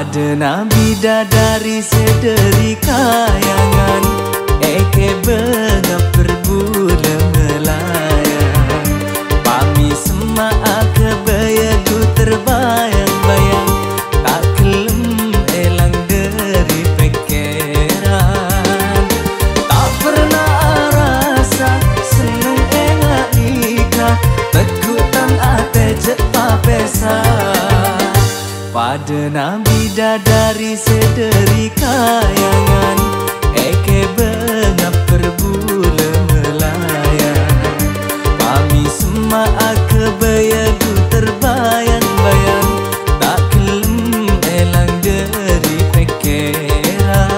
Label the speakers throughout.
Speaker 1: Padana bidadari sederi kayangan, eke bengap berbula melayang. Pami semak kebaya du terbayang-bayang, tak kelem elang dari pikiran. Tak pernah rasa seneng engak nikah, tegutan ate cepat pesa. Padana bidadari sederi kayangan, eke bengap berbula melayang. Pami semak kebaya du terbayang-bayang, tak kelem elang dari pikiran.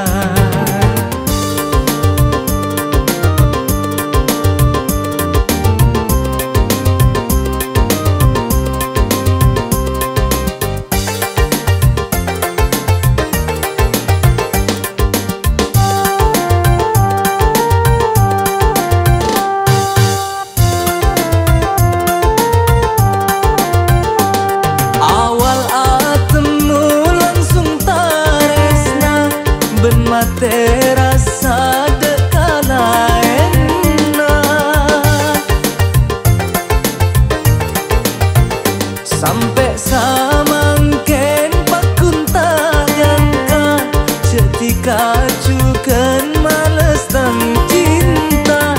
Speaker 1: Mate rasa dekalaena, sampai samangken pakunta jangka, cetika cukan males tang cinta.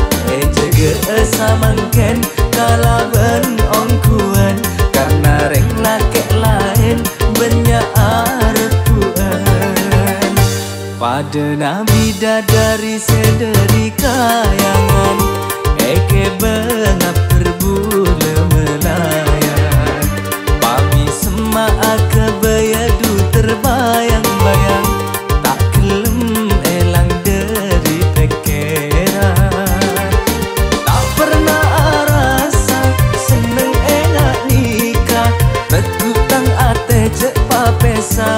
Speaker 1: Jaga samangken kalaban ongkuan, karena reng laki lain banyak arpuan. Padana bidadari sederi kayangan, eke bengap berbula melayang. Pami semak kebaya du terbayang-bayang, tak kelem elang dari pikiran. Tak pernah rasa seneng engak nikah, tegutan ate cepat pesa.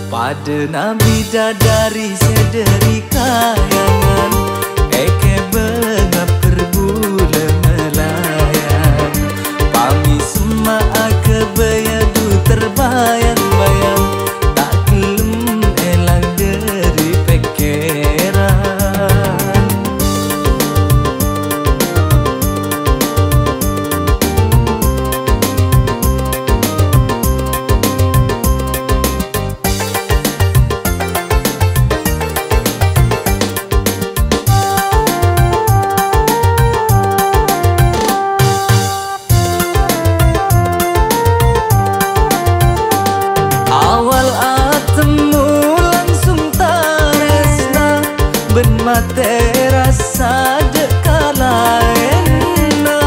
Speaker 1: Padana bidadari sederi kayangan, eke bengap berbula melayang. Pami semak kebaya du terbayang-bayang, tak kelem elang dari pikiran. Mate rasa dekalaena,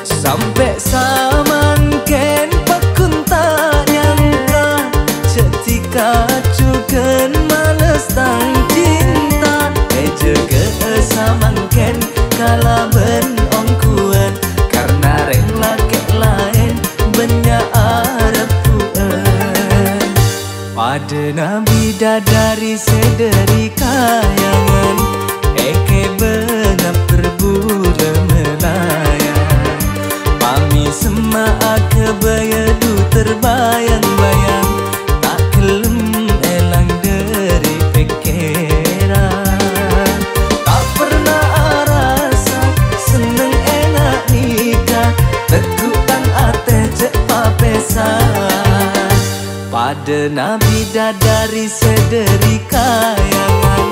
Speaker 1: sampai samangken pakunta nyangka, cetika cukan males tang cinta. Jaga samangken kalaban ongkuan, karena reng laki lain banyak arpuan. Padana bidadari sederi kayangan, eke bengap berbula melayang. Pami semak kebaya du terbayang-bayang, tak kelem elang dari pikiran. Tak pernah rasa seneng engak nikah, tegutan ate cepat pesa. Padana bidadari sederi kayangan,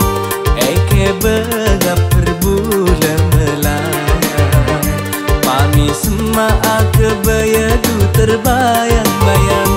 Speaker 1: eke bengap berbula melayang. Pami semak kebaya du terbayang-bayang,